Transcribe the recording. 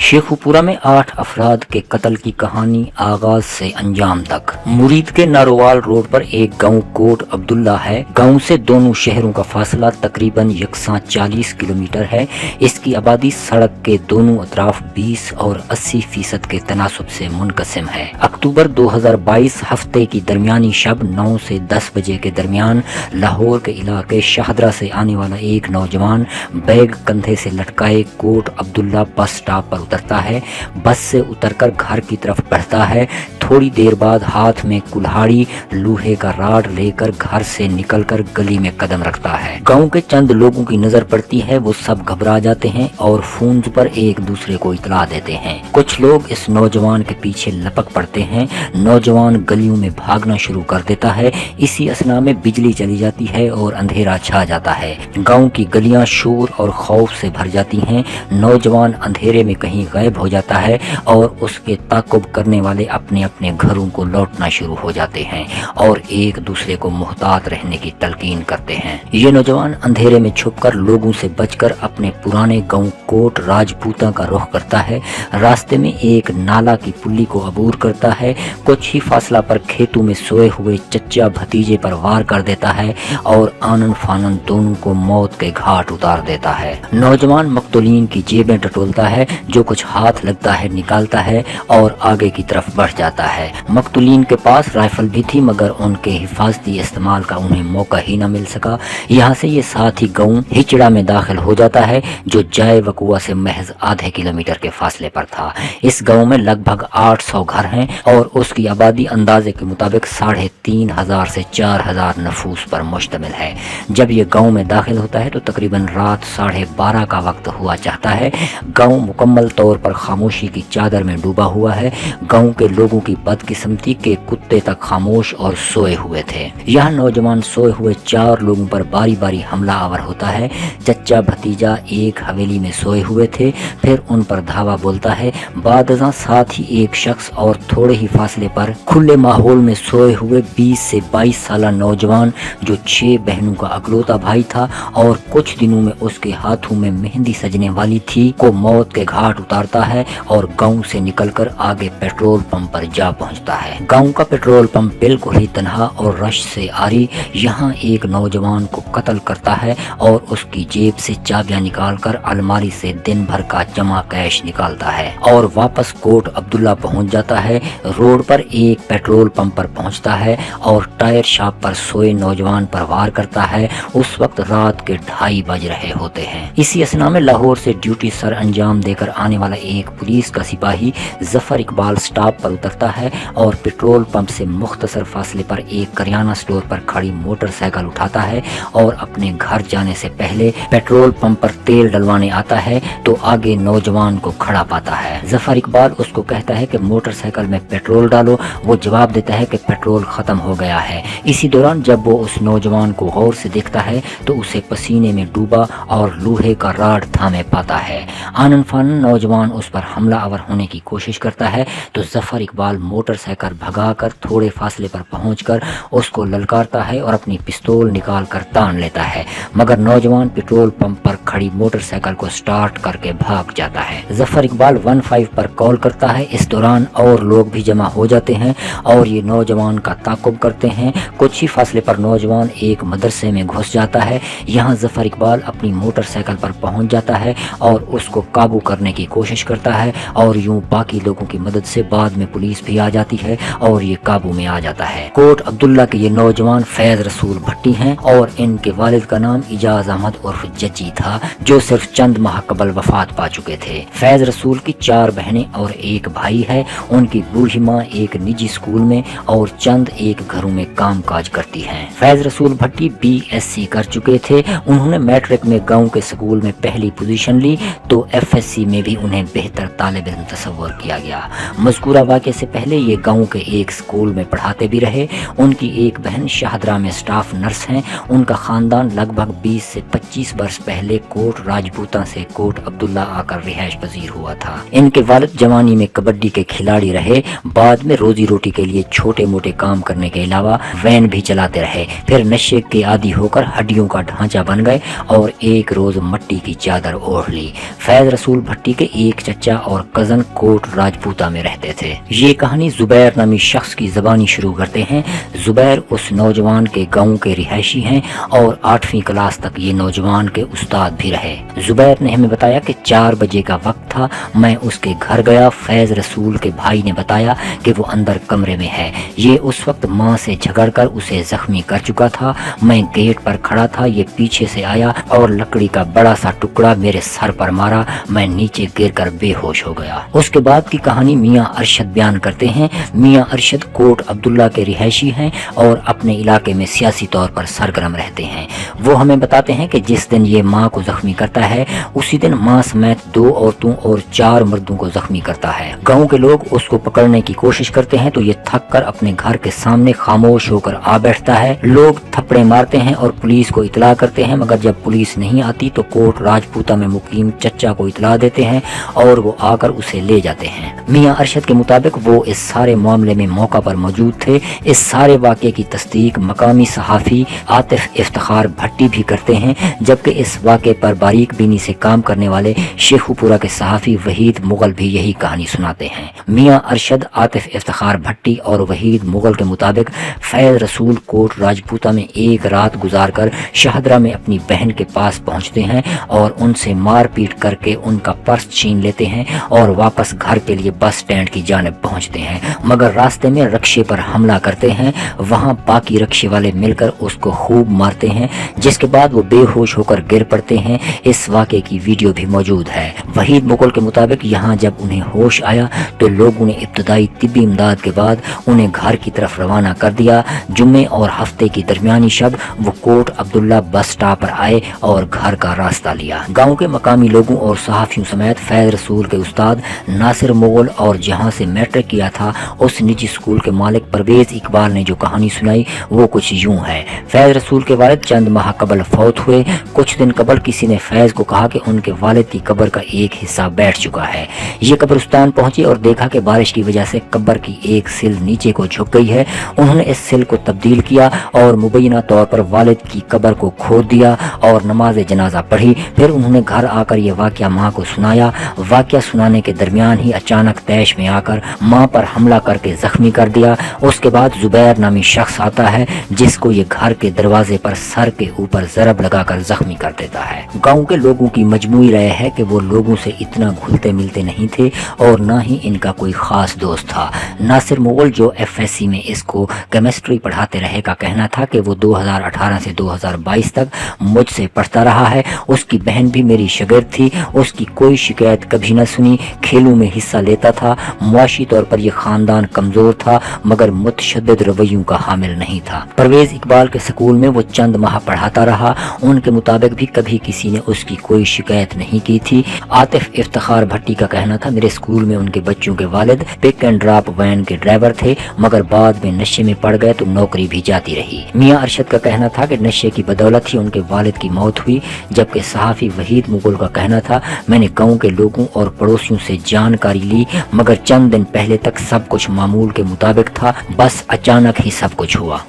शेखुपुरा में 8 अफराद के कत्ल की कहानी आगाज से अंजाम तक। मुरीद के नारोवाल रोड पर एक गांव कोट अब्दुल्ला है। गांव से दोनों शहरों का फासला तकरीबन यकसां 40 किलोमीटर है। इसकी आबादी सड़क के दोनों अतराफ 20 और 80% के तनासुब से मुनकसिम है। अक्टूबर 2022 हफ्ते की दरमियानी शब 9 से 10 बजे के दरमियान लाहौर के इलाके शाहदरा से आने वाला एक नौजवान बैग कंधे से लटकाए कोट अब्दुल्ला बस स्टॉप पर उतरता है। बस से उतरकर घर की तरफ बढ़ता है। थोड़ी देर बाद हाथ में कुल्हाड़ी लोहे का राड लेकर घर से निकलकर गली में कदम रखता है। गांव के चंद लोगों की नजर पड़ती है। वो सब घबरा जाते हैं और फोन पर एक दूसरे को इतला देते हैं। कुछ लोग इस नौजवान के पीछे लपक पड़ते हैं। नौजवान गलियों में भागना शुरू कर देता है। इसी असना में बिजली चली जाती है और अंधेरा छा जाता है। गांव की गलियां शोर और खौफ से भर जाती हैं। नौजवान अंधेरे में कहीं गायब हो जाता है और उसके ताक़ुब करने वाले अपने अपने घरों को लौटना शुरू हो जाते हैं और एक दूसरे को मुहतात रहने की तलकीन करते हैं। ये नौजवान अंधेरे में छुपकर लोगों से बचकर अपने पुराने गांव कोट राजपूता का रुख करता है। रास्ते में एक नाला की पुल्ली को अबूर करता है। कुछ ही फासला पर खेतों में सोए हुए चच्चा भतीजे पर वार कर देता है और आनन फानन दोनों को मौत के घाट उतार देता है। नौजवान मकतूलीन की जेबें टटोलता है, जो कुछ हाथ लगता है निकालता है और आगे की तरफ बढ़ जाता है। मकतूलीन के पास राइफल भी थी, मगर उनके हिफाजती इस्तेमाल का उन्हें मौका ही न मिल सका। यहाँ से ये साथ ही गांव हिचड़ा में दाखिल हो जाता है, जो जाए वकुआ से महज आधे किलोमीटर के फासले पर था। इस गांव में लगभग 800 घर हैं और उसकी आबादी अंदाजे के मुताबिक 3500 से 4000 नफूस पर मुश्तमिल है। जब ये गांव में दाखिल होता है तो तकरीबन रात 12:30 का वक्त हुआ चाहता है। गांव मुकम्मल तौर पर खामोशी की चादर में डूबा हुआ है। गांव के लोगों की बदकिस्मती के कुत्ते तक खामोश और सोए हुए थे। यह नौजवान सोए हुए 4 लोगों पर बारी बारी हमला आवर होता है। चच्चा भतीजा एक हवेली में सोए हुए थे, फिर उन पर धावा बोलता है। बादशाह साथ ही एक शख्स और थोड़े ही फासले पर खुले माहौल में सोए हुए 20 से 22 साल नौजवान, जो 6 बहनों का अकलौता भाई था और कुछ दिनों में उसके हाथों में मेहंदी सजने वाली थी, को मौत के घाट उतारता है और गांव से निकलकर आगे पेट्रोल पंप पर जा पहुंचता है। गांव का पेट्रोल पंप बिल्कुल ही तन्हा और रश से आरी यहाँ एक नौजवान को कत्ल करता है और उसकी जेब से चाबियां निकालकर अलमारी से दिन भर का जमा कैश निकालता है और वापस कोट अब्दुल्ला पहुंच जाता है। रोड पर एक पेट्रोल पंप पर पहुंचता है और टायर शॉप पर सोए नौजवान पर वार करता है। उस वक्त रात के 2:30 बज रहे होते हैं। इसी असना में लाहौर से ड्यूटी सर अंजाम देकर आने वाला एक पुलिस का सिपाही जफर इकबाल स्टॉप पर उतरता है और पेट्रोल पंप से मुख्तसर फासले पर एक करियाना स्टोर पर खड़ी मोटरसाइकिल उठाता है और अपने घर जाने से पहले पेट्रोल पंप पर तेल डलवाने आता है तो आगे नौजवान को खड़ा पाता है। जफर इकबाल उसको कहता है कि मोटरसाइकिल में पेट्रोल डालो। वो जवाब देता है कि पेट्रोल खत्म हो गया है। इसी दौरान जब वो उस नौजवान को गौर से देखता है तो उसे पसीने में डूबा और लोहे का राड थामे पाता है। आनन फानन नौजवान उस पर हमला आवर होने की कोशिश करता है तो जफर इकबाल मोटरसाइकिल भगाकर थोड़े फासले पर पहुंचकर उसको ललकारता है और अपनी पिस्तौल निकालकर तान लेता है, मगर नौजवान पेट्रोल पंप पर खड़ी मोटरसाइकिल को स्टार्ट करके भाग जाता है। जफर इकबाल 15 पर कॉल करता है। इस दौरान और लोग भी जमा हो जाते हैं और ये नौजवान का ताक़ुब करते हैं। कुछ ही फासले पर नौजवान एक मदरसे में घुस जाता है। यहाँ जफर इकबाल अपनी मोटरसाइकिल पर पहुंच जाता है और उसको काबू करने की कोशिश करता है और यूं बाकी लोगों की मदद से बाद में पुलिस भी आ जाती है और ये काबू में आ जाता है। कोट अब्दुल्ला के ये नौजवान फैज रसूल भट्टी हैं और इनके वालिद का नाम इजाज अहमद उर्फ जज्जी था, जो सिर्फ चंद माह कबल वफात पा चुके थे। फैज रसूल की 4 बहनें और एक भाई है। उनकी बूढ़ी माँ एक निजी स्कूल में और चंद एक घरों में काम काज करती हैं। फैज रसूल भट्टी BSc कर चुके थे। उन्होंने मैट्रिक में गाँव के स्कूल में पहली पोजीशन ली तो FSC में भी उन्हें बेहतर तालिब इल्म तस्वर किया गया। मज़कूरा वाक़े से पहले ये गांव के एक स्कूल में पढ़ाते भी रहे। उनकी एक बहन शाहदरा में स्टाफ नर्स हैं। उनका खानदान लगभग 20 से 25 वर्ष पहले कोट राजपूता से कोट अब्दुल्ला आकर रिहाइश पजीर हुआ था। इनके वालिद जवानी में कबड्डी के खिलाड़ी रहे, बाद में रोजी रोटी के लिए छोटे मोटे काम करने के अलावा वैन भी चलाते रहे। फिर नशे के आदी होकर हड्डियों का ढांचा बन गए और एक रोज मट्टी की चादर ओढ़ ली। फैज रसूल भट्टी के एक चचा और कजन कोट राजपूता में रहते थे। ये कहानी जुबैर नामी शख्स की ज़बानी शुरू करते हैं। जुबैर उस नौजवान के गांव के रिहायशी हैं और 8वीं क्लास तक ये नौजवान के उस्ताद भी रहे। जुबैर ने हमें बताया कि 4 बजे का वक्त था, मैं उसके घर गया। फैज रसूल के भाई ने बताया कि वो अंदर कमरे में है। ये उस वक्त माँ से झगड़कर उसे जख्मी कर चुका था। मैं गेट पर खड़ा था, ये पीछे से आया और लकड़ी का बड़ा सा टुकड़ा मेरे सर पर मारा। मैं नीचे गिरकर बेहोश हो गया। उसके बाद की कहानी मियाँ अरशद बयान करते हैं। मियाँ अरशद कोट अब्दुल्ला के रिहायशी हैं और अपने इलाके में सियासी तौर पर सरगर्म रहते हैं। वो हमें बताते हैं कि जिस दिन ये माँ को जख्मी करता है, उसी दिन माँ समेत 2 औरतों और 4 मर्दों को जख्मी करता है। गांव के लोग उसको पकड़ने की कोशिश करते हैं तो ये थक कर अपने घर के सामने खामोश होकर आ बैठता है। लोग थप्पड़े मारते हैं और पुलिस को इतला करते हैं, मगर जब पुलिस नहीं आती तो कोट राजपूता में मुकीम चचा को इतला देते हैं और वो आकर उसे ले जाते हैं। मियाँ अरशद के मुताबिक वो इस सारे मामले में मौका पर मौजूद थे। इस सारे वाक़े की तस्दीक मकामी सहाफ़ी आतिफ इफ्तिखार भट्टी भी करते हैं, जबकि इस वाक़े पर बारीक बीनी से काम करने वाले शेखुपुरा के सहाफ़ी वहीद मुगल भी यही कहानी सुनाते हैं। मियाँ अरशद, आतिफ इफ्तिखार भट्टी और वहीद मुगल के मुताबिक फैज रसूल कोट राजपूता में एक रात गुजारकर शाहदरा में अपनी बहन के पास पहुंचते हैं और उनसे मार पीट करके उनका पर्स छीन लेते हैं और वापस घर के लिए बस स्टैंड की जानिब पहुंचते हैं, मगर रास्ते में रक्शे पर हमला करते हैं। वहां बाकी रक्शे वाले मिलकर उसको खूब मारते हैं, जिसके बाद वो बेहोश होकर गिर पड़ते हैं। इस वाक़े की वीडियो भी मौजूद है। वहीद मुगल के मुताबिक यहाँ जब उन्हें होश आया तो लोगों ने इब्तदाई तिब्बी इमदाद के बाद उन्हें घर की तरफ रवाना कर दिया। जुम्मे और हफ्ते की दरमियानी शब वो कोट अब्दुल्ला बस स्टॉप पर आए और घर का रास्ता लिया। गाँव के मकामी लोगों और सहाफ़ियों समेत फैज रसूल के उस्ताद नासिर मुगल और जहाँ से मैट्रिक किया था उस निजी स्कूल के मालिक परवेज इकबाल ने जो कहानी सुनाई वो कुछ यूं है। फैज रसूल के वालिद चंद माह कबल फौत हुए। कुछ दिन कबल किसी ने फैज को कहा कि उनके वालिद की कब्र का एक हिस्सा बैठ चुका है। ये कब्रिस्तान पहुंचे और देखा कि बारिश की वजह से कब्र की एक सिल नीचे को झुक गई है। उन्होंने इस सिल को तब्दील किया और मुबैना तौर पर वालिद की कब्र को खोद दिया और नमाज जनाजा पढ़ी। फिर उन्होंने घर आकर यह वाक़या माँ को सुनाया। वाक़या सुनाने के दरमियान ही अचानक तैश में आकर माँ पर हमला करके जख्मी कर दिया। उसके बाद जुबैर नामी शख्स आता है जिसको ये घर के दरवाजे पर सर के ऊपर ज़रब लगाकर जख्मी कर देता है। गांव के लोगों की मजमूई राय है कि वो लोगों से इतना घुलते मिलते नहीं थे और ना ही इनका कोई खास दोस्त था। नासिर मुगल जो FSC में इसको केमिस्ट्री पढ़ाते रहे का कहना था कि वो 2018 से 2022 तक मुझसे पढ़ता रहा है। उसकी बहन भी मेरी शागिर्द थी। उसकी कोई शिकायत कभी न सुनी। खेलों में हिस्सा लेता था। मुआशी तौर पर यह खानदान कमजोर था मगर मुतशद्दिद रवैयों का हामिल नहीं था। परवेज इकबाल के स्कूल में वो चंद माह पढ़ाता रहा। उनके मुताबिक भी कभी किसी ने उसकी कोई शिकायत नहीं की थी। आतिफ इफ्तिखार भट्टी का कहना था मेरे स्कूल में उनके बच्चों के वालिद पिक एंड ड्रॉप वैन के ड्राइवर थे मगर बाद में नशे में पड़ गए तो नौकरी भी जाती रही। मियाँ अरशद का कहना था कि नशे की बदौलत ही उनके वालिद की मौत हुई, जबकि सहाफ़ी वहीद मुगल का कहना था मैंने गाँव के लोगों और पड़ोसियों से जानकारी ली मगर चंद दिन पहले तक सब कुछ मामूल के मुताबिक था, बस अचानक ही सब कुछ हुआ।